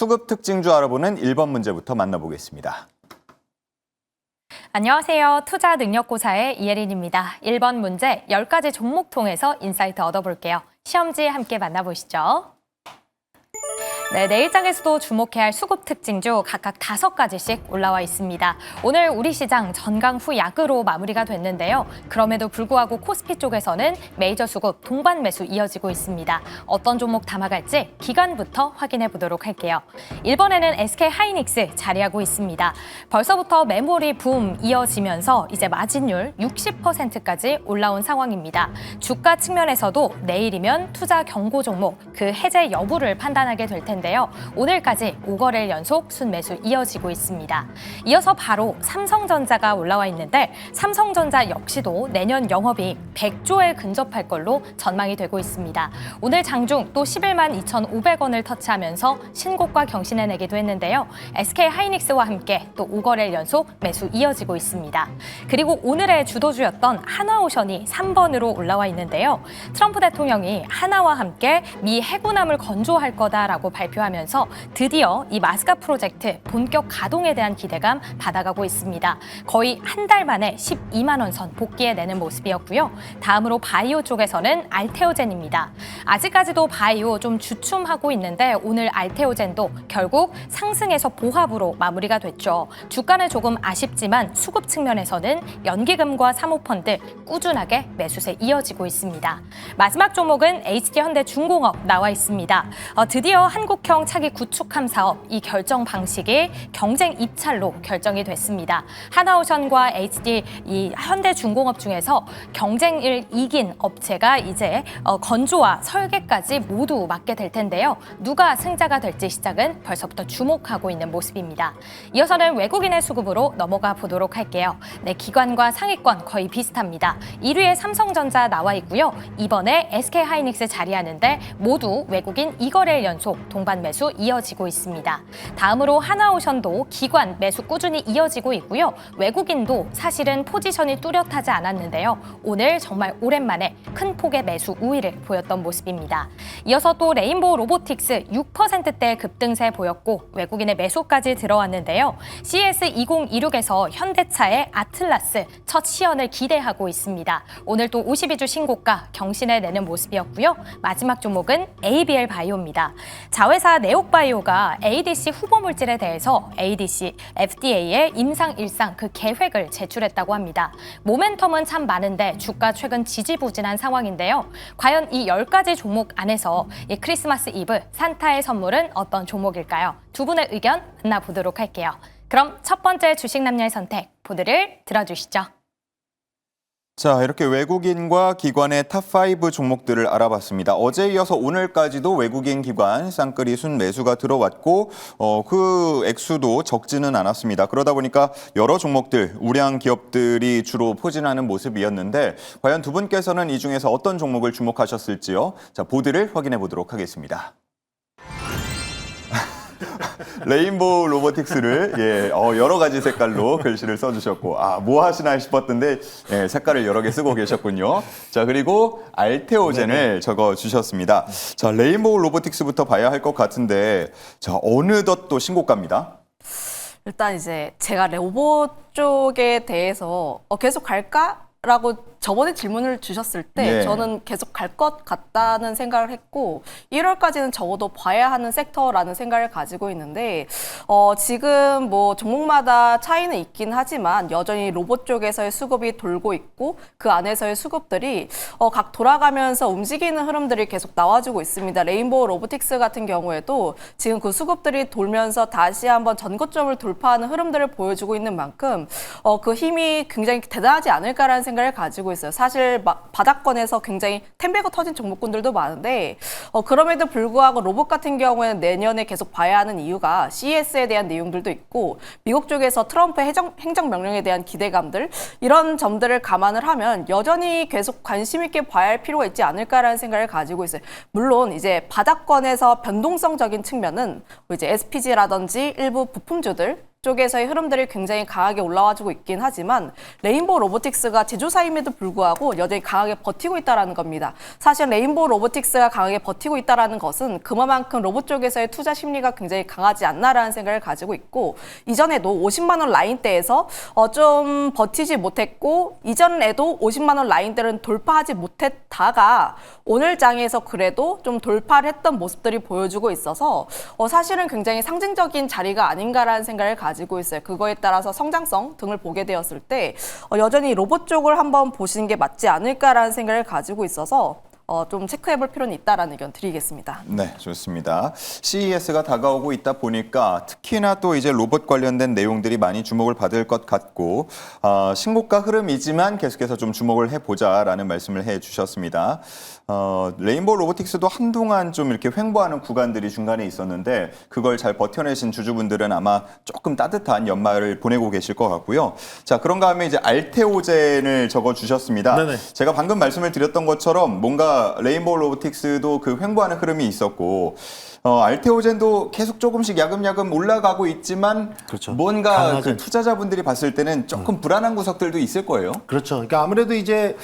수급 특징주 알아보는 1번 문제부터 만나보겠습니다. 안녕하세요. 투자 능력고사의 이혜린입니다. 1번 문제 10가지 종목 통해서 인사이트 얻어볼게요. 시험지 함께 만나보시죠. 네, 내일장에서도 주목해야 할 수급 특징주 각각 5가지씩 올라와 있습니다. 오늘 우리 시장 전강 후 약으로 마무리가 됐는데요. 그럼에도 불구하고 코스피 쪽에서는 메이저 수급 동반 매수 이어지고 있습니다. 어떤 종목 담아갈지 기간부터 확인해 보도록 할게요. 1번에는 SK하이닉스 자리하고 있습니다. 벌써부터 메모리 붐 이어지면서 이제 마진율 60%까지 올라온 상황입니다. 주가 측면에서도 내일이면 투자 경고 종목 그 해제 여부를 판단하게 될 텐데 오늘까지 5거래일 연속 순매수 이어지고 있습니다. 이어서 바로 삼성전자가 올라와 있는데 삼성전자 역시도 내년 영업이익 100조에 근접할 걸로 전망이 되고 있습니다. 오늘 장중 또 11만 2,500원을 터치하면서 신고가 경신해내기도 했는데요. SK하이닉스와 함께 또 5거래일 연속 매수 이어지고 있습니다. 그리고 오늘의 주도주였던 하나오션이 3번으로 올라와 있는데요. 트럼프 대통령이 하나와 함께 미 해군함을 건조할 거다라고 발표하면서 드디어 이 마스카 프로젝트 본격 가동에 대한 기대감 받아가고 있습니다. 거의 한 달 만에 12만 원 선 복귀해내는 모습이었고요. 다음으로 바이오 쪽에서는 알테오젠입니다. 아직까지도 바이오 좀 주춤하고 있는데 오늘 알테오젠도 결국 상승에서 보합으로 마무리가 됐죠. 주가는 조금 아쉽지만 수급 측면에서는 연기금과 사모펀드 꾸준하게 매수세 이어지고 있습니다. 마지막 종목은 HD현대중공업 나와 있습니다. 드디어 한국형 차기 구축함 사업 이 결정 방식이 경쟁 입찰로 결정이 됐습니다. 하나오션과 HD 이 현대중공업 중에서 경쟁을 이긴 업체가 이제 건조와 설계까지 모두 맡게 될 텐데요. 누가 승자가 될지 시작은 벌써부터 주목하고 있는 모습입니다. 이어서는 외국인의 수급으로 넘어가 보도록 할게요. 네, 기관과 상위권 거의 비슷합니다. 1위에 삼성전자 나와 있고요. 2번에 SK하이닉스 자리하는데 모두 외국인 2거래일 연속 동반 매수 이어지고 있습니다. 다음으로 하나오션도 기관 매수 꾸준히 이어지고 있고요. 외국인도 사실은 포지션이 뚜렷하지 않았는데요. 오늘 정말 오랜만에 큰 폭의 매수 우위를 보였던 모습입니다. 이어서 또 레인보우 로보틱스 6%대 급등세 보였고 외국인의 매수까지 들어왔는데요. CES 2026에서 현대차의 아틀라스 첫 시연을 기대하고 있습니다. 오늘 또 52주 신고가 경신해내는 모습이었고요. 마지막 종목은 ABL 바이오입니다. 자회사 네옥바이오가 ADC 후보 물질에 대해서 ADC, FDA에 임상 일상 그 계획을 제출했다고 합니다. 모멘텀은 참 많은데 주가 최근 지지부진한 상황인데요. 과연 이 10가지 종목 안에서 이 크리스마스 이브 산타의 선물은 어떤 종목일까요? 두 분의 의견 만나보도록 할게요. 그럼 첫 번째 주식 남녀의 선택 보드를 들어주시죠. 자, 이렇게 외국인과 기관의 탑5 종목들을 알아봤습니다. 어제 이어서 오늘까지도 외국인 기관 쌍끌이 순매수가 들어왔고 그 액수도 적지는 않았습니다. 그러다 보니까 여러 종목들, 우량 기업들이 주로 포진하는 모습이었는데 과연 두 분께서는 이 중에서 어떤 종목을 주목하셨을지요? 자, 보드를 확인해 보도록 하겠습니다. 레인보우 로보틱스를 여러 가지 색깔로 글씨를 써주셨고 뭐 하시나 싶었던데 색깔을 여러 개 쓰고 계셨군요. 자, 그리고 알테오젠을 적어주셨습니다. 자, 레인보우 로보틱스부터 봐야 할 것 같은데 자, 어느덧 또 신고가입니다. 일단 이제 제가 로봇 쪽에 대해서 계속 갈까라고 저번에 질문을 주셨을 때 저는 계속 갈 것 같다는 생각을 했고 1월까지는 적어도 봐야 하는 섹터라는 생각을 가지고 있는데 지금 뭐 종목마다 차이는 있긴 하지만 여전히 로봇 쪽에서의 수급이 돌고 있고 그 안에서의 수급들이 각 돌아가면서 움직이는 흐름들이 계속 나와주고 있습니다. 레인보우 로보틱스 같은 경우에도 지금 그 수급들이 돌면서 다시 한번 전고점을 돌파하는 흐름들을 보여주고 있는 만큼 그 힘이 굉장히 대단하지 않을까라는 생각을 가지고 있어요. 사실 바닥권에서 굉장히 템베고 터진 종목군들도 많은데 그럼에도 불구하고 로봇 같은 경우에는 내년에 계속 봐야 하는 이유가 CES에 대한 내용들도 있고 미국 쪽에서 트럼프 행정명령에 대한 기대감들 이런 점들을 감안을 하면 여전히 계속 관심 있게 봐야 할 필요가 있지 않을까라는 생각을 가지고 있어요. 물론 이제 바닥권에서 변동성적인 측면은 이제 SPG라든지 일부 부품주들 쪽에서의 흐름들이 굉장히 강하게 올라와주고 있긴 하지만 레인보우 로보틱스가 제조사임에도 불구하고 여전히 강하게 버티고 있다는 겁니다. 사실 레인보우 로보틱스가 강하게 버티고 있다는 것은 그만큼 로봇 쪽에서의 투자 심리가 굉장히 강하지 않나라는 생각을 가지고 있고 이전에도 50만 원 라인대에서 좀 버티지 못했고 이전에도 50만 원 라인대를 돌파하지 못했다가 오늘 장에서 그래도 좀 돌파를 했던 모습들이 보여주고 있어서 사실은 굉장히 상징적인 자리가 아닌가라는 생각을 가지고 있어요. 그거에 따라서 성장성 등을 보게 되었을 때 여전히 로봇 쪽을 한번 보시는 게 맞지 않을까라는 생각을 가지고 있어서 좀 체크해볼 필요는 있다라는 의견 드리겠습니다. 네, 좋습니다. CES가 다가오고 있다 보니까 특히나 또 이제 로봇 관련된 내용들이 많이 주목을 받을 것 같고 신고가 흐름이지만 계속해서 좀 주목을 해보자라는 말씀을 해주셨습니다. 레인보우 로보틱스도 한동안 좀 이렇게 횡보하는 구간들이 중간에 있었는데 그걸 잘 버텨내신 주주분들은 아마 조금 따뜻한 연말을 보내고 계실 것 같고요. 자, 그런가 하면 이제 알테오젠을 적어주셨습니다. 네네. 제가 방금 말씀을 드렸던 것처럼 뭔가 레인보우 로보틱스도 그 횡보하는 흐름이 있었고 알테오젠도 계속 조금씩 야금야금 올라가고 있지만 그렇죠. 뭔가 강하죠. 그 투자자분들이 봤을 때는 조금 불안한 구석들도 있을 거예요. 그렇죠. 그러니까 아무래도 이제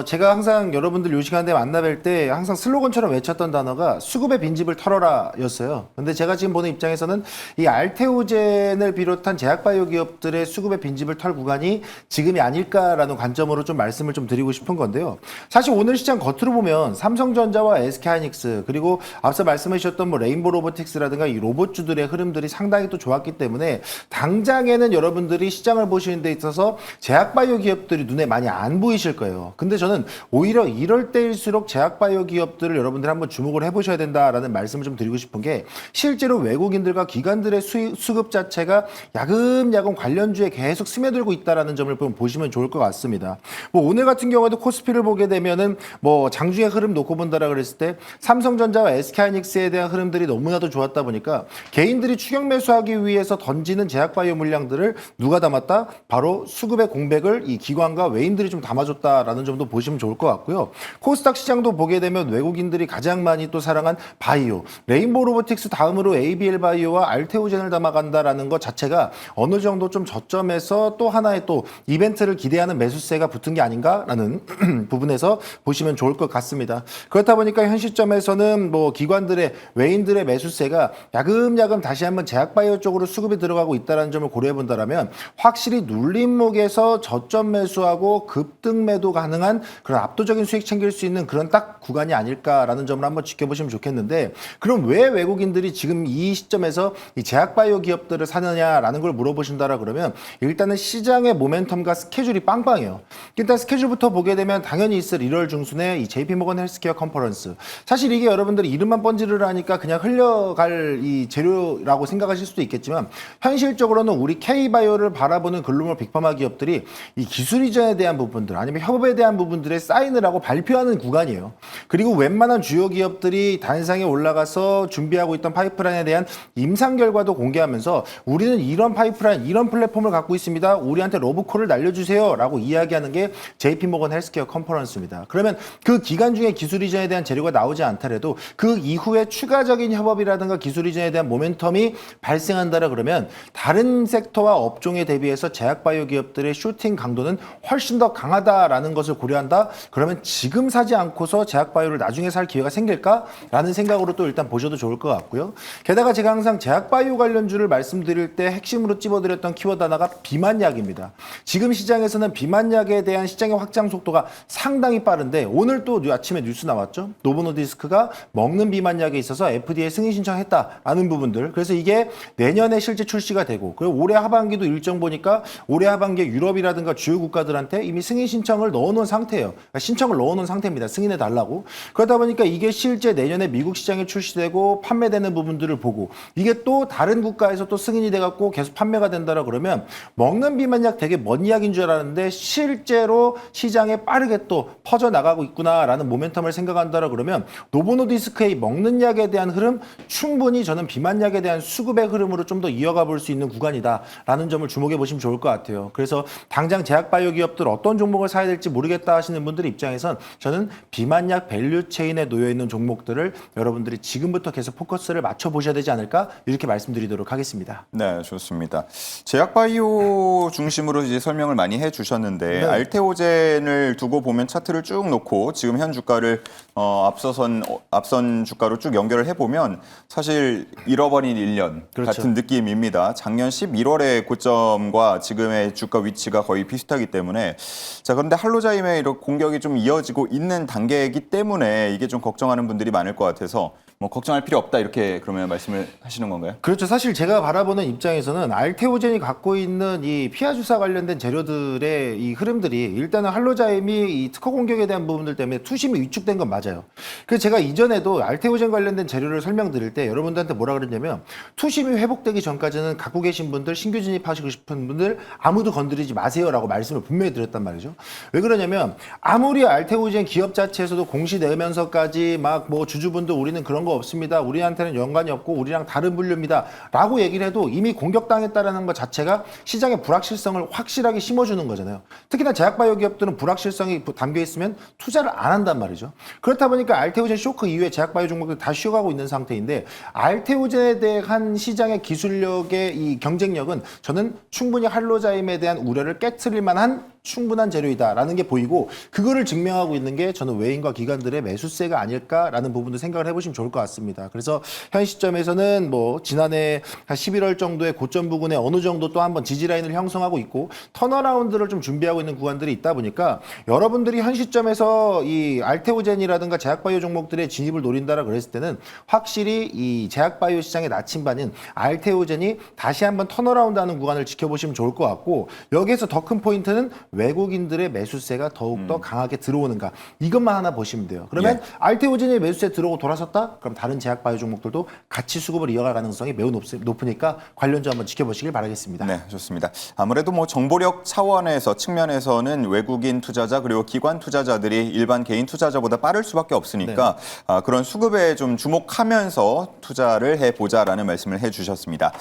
제가 항상 여러분들 요 시간대 만나뵐 때 항상 슬로건처럼 외쳤던 단어가 수급의 빈집을 털어라였어요. 근데 제가 지금 보는 입장에서는 이 알테오젠을 비롯한 제약바이오 기업들의 수급의 빈집을 털 구간이 지금이 아닐까라는 관점으로 좀 말씀을 좀 드리고 싶은 건데요. 사실 오늘 시장 겉으로 보면 삼성전자와 SK하이닉스 그리고 앞서 말씀해 주셨던 뭐 레인보우 로보틱스라든가 이 로봇주들의 흐름들이 상당히 또 좋았기 때문에 당장에는 여러분들이 시장을 보시는 데 있어서 제약바이오 기업들이 눈에 많이 안 보이실 거예요. 근데 저는 오히려 이럴 때일수록 제약바이오 기업들을 여러분들이 한번 주목을 해보셔야 된다라는 말씀을 좀 드리고 싶은 게 실제로 외국인들과 기관들의 수급 자체가 야금야금 관련주에 계속 스며들고 있다라는 점을 보시면 좋을 것 같습니다. 뭐 오늘 같은 경우에도 코스피를 보게 되면은 뭐 장중의 흐름 놓고 본다라 그랬을 때 삼성전자와 SK하이닉스에 대한 흐름들이 너무나도 좋았다 보니까 개인들이 추격 매수하기 위해서 던지는 제약바이오 물량들을 누가 담았다? 바로 수급의 공백을 이 기관과 외인들이 좀 담아줬다라는 점도 보시면 좋을 것 같고요. 코스닥 시장도 보게 되면 외국인들이 가장 많이 또 사랑한 바이오, 레인보우 로보틱스 다음으로 ABL 바이오와 알테오젠을 담아간다라는 것 자체가 어느 정도 좀 저점에서 또 하나의 또 이벤트를 기대하는 매수세가 붙은 게 아닌가라는 부분에서 보시면 좋을 것 같습니다. 그렇다 보니까 현 시점에서는 뭐 기관들의 외인들의 매수세가 야금야금 다시 한번 제약바이오 쪽으로 수급이 들어가고 있다는 점을 고려해 본다라면 확실히 눌림목에서 저점 매수하고 급등 매도 가능한 그런 압도적인 수익 챙길 수 있는 그런 딱 구간이 아닐까라는 점을 한번 지켜보시면 좋겠는데 그럼 왜 외국인들이 지금 이 시점에서 이 제약바이오 기업들을 사느냐라는 걸 물어보신다라 그러면 일단은 시장의 모멘텀과 스케줄이 빵빵해요. 일단 스케줄부터 보게 되면 당연히 있을 1월 중순에 이 JP모건 헬스케어 컨퍼런스. 사실 이게 여러분들이 이름만 번지르르 하니까 그냥 흘려갈 이 재료라고 생각하실 수도 있겠지만 현실적으로는 우리 K바이오를 바라보는 글로벌 빅파마 기업들이 이 기술 이전에 대한 부분들 아니면 협업에 대한 부분들에 사인을 하고 발표하는 구간이에요. 그리고 웬만한 주요 기업들이 단상에 올라가서 준비하고 있던 파이프라인에 대한 임상 결과도 공개하면서 우리는 이런 파이프라인, 이런 플랫폼을 갖고 있습니다. 우리한테 러브콜을 날려주세요. 라고 이야기하는 게 JP모건 헬스케어 컨퍼런스입니다. 그러면 그 기간 중에 기술 이전에 대한 재료가 나오지 않더라도 그 이후에 추가적인 협업이라든가 기술 이전에 대한 모멘텀이 발생한다라 그러면 다른 섹터와 업종에 대비해서 제약바이오 기업들의 슈팅 강도는 훨씬 더 강하다라는 것을 고려한다. 그러면 지금 사지 않고서 제약바이오를 나중에 살 기회가 생길까라는 생각으로 또 일단 보셔도 좋을 것 같고요. 게다가 제가 항상 제약바이오 관련주를 말씀드릴 때 핵심으로 찝어드렸던 키워드 하나가 비만약입니다. 지금 시장에서는 비만약에 대한 시장의 확장 속도가 상당히 빠른데 오늘 또 아침에 뉴스 나왔죠. 노보노디스크가 먹는 비만약에 있어서 FDA 승인 신청했다라는 부분들. 그래서 이게 내년에 실제 출시가 되고 그리고 올해 하반기도 일정 보니까 올해 하반기에 유럽이라든가 주요 국가들한테 이미 승인 신청을 넣어놓은 상태예요. 그러니까 신청을 넣어놓은 상태입니다. 승인해 달라고. 그러다 보니까 이게 실제 내년에 미국 시장에 출시되고 판매되는 부분들을 보고 이게 또 다른 국가에서 또 승인이 돼갖고 계속 판매가 된다라 그러면 먹는 비만약 되게 먼 이야기인 줄 알았는데 실제로 시장에 빠르게 또 퍼져나가고 있구나라는 모멘텀을 생각한다라 그러면 노보노디스크의 먹는 약에 대한 대한 흐름 충분히 저는 비만약에 대한 수급의 흐름으로 좀 더 이어가 볼 수 있는 구간이다라는 점을 주목해 보시면 좋을 것 같아요. 그래서 당장 제약바이오 기업들 어떤 종목을 사야 될지 모르겠다 하시는 분들 입장에선 저는 비만약 밸류 체인에 놓여 있는 종목들을 여러분들이 지금부터 계속 포커스를 맞춰 보셔야 되지 않을까 이렇게 말씀드리도록 하겠습니다. 네, 좋습니다. 제약바이오 중심으로 이제 설명을 많이 해주셨는데 네. 알테오젠을 두고 보면 차트를 쭉 놓고 지금 현 주가를 앞선 주가로 쭉 연결을 해보면 사실 잃어버린 1년 그렇죠. 같은 느낌입니다. 작년 11월의 고점과 지금의 주가 위치가 거의 비슷하기 때문에 자 그런데 할로자임의 이런 공격이 좀 이어지고 있는 단계이기 때문에 이게 좀 걱정하는 분들이 많을 것 같아서 뭐 걱정할 필요 없다 이렇게 그러면 말씀을 하시는 건가요? 그렇죠. 사실 제가 바라보는 입장에서는 알테오젠이 갖고 있는 이 피하 주사 관련된 재료들의 이 흐름들이 일단은 할로자임이 이 특허 공격에 대한 부분들 때문에 투심이 위축된 건 맞아요. 그래서 제가 이전에도 알테오젠 관련된 재료를 설명드릴 때 여러분들한테 뭐라 그랬냐면 투심이 회복되기 전까지는 갖고 계신 분들, 신규 진입하시고 싶은 분들 아무도 건드리지 마세요라고 말씀을 분명히 드렸단 말이죠. 왜 그러냐면 아무리 알테오젠 기업 자체에서도 공시 내면서까지 막 뭐 주주분들 우리는 그런 거 없습니다. 우리한테는 연관이 없고 우리랑 다른 분류입니다. 라고 얘기를 해도 이미 공격당했다라는 것 자체가 시장의 불확실성을 확실하게 심어주는 거잖아요. 특히나 제약바이오 기업들은 불확실성이 담겨 있으면 투자를 안 한단 말이죠. 그렇다 보니까 알테오젠 쇼크 이후에 제약바이오 종목들 다 쉬어가고 있는 상태인데 알테오젠에 대한 시장의 기술력의 이 경쟁력은 저는 충분히 할로자임에 대한 우려를 깨트릴 만한 충분한 재료이다라는 게 보이고 그거를 증명하고 있는 게 저는 외인과 기관들의 매수세가 아닐까라는 부분도 생각을 해보시면 좋을 것 같습니다. 그래서 현 시점에서는 뭐 지난해 한 11월 정도의 고점 부근에 어느 정도 또 한번 지지라인을 형성하고 있고 턴어라운드를 좀 준비하고 있는 구간들이 있다 보니까 여러분들이 현 시점에서 이 알테오젠이라든가 제약바이오 종목들의 진입을 노린다라 그랬을 때는 확실히 이 제약바이오 시장의 나침반인 알테오젠이 다시 한번 턴어라운드하는 구간을 지켜보시면 좋을 것 같고 여기에서 더 큰 포인트는 외국인들의 매수세가 더욱더 강하게 들어오는가 이것만 하나 보시면 돼요. 그러면 알테오젠이 매수세 들어오고 돌아섰다? 그럼 다른 제약바이오 종목들도 같이 수급을 이어갈 가능성이 매우 높으니까 관련주 한번 지켜보시길 바라겠습니다. 네, 좋습니다. 아무래도 뭐 정보력 차원에서 측면에서는 외국인 투자자 그리고 기관 투자자들이 일반 개인 투자자보다 빠를 수밖에 없으니까 그런 수급에 좀 주목하면서 투자를 해보자라는 말씀을 해주셨습니다.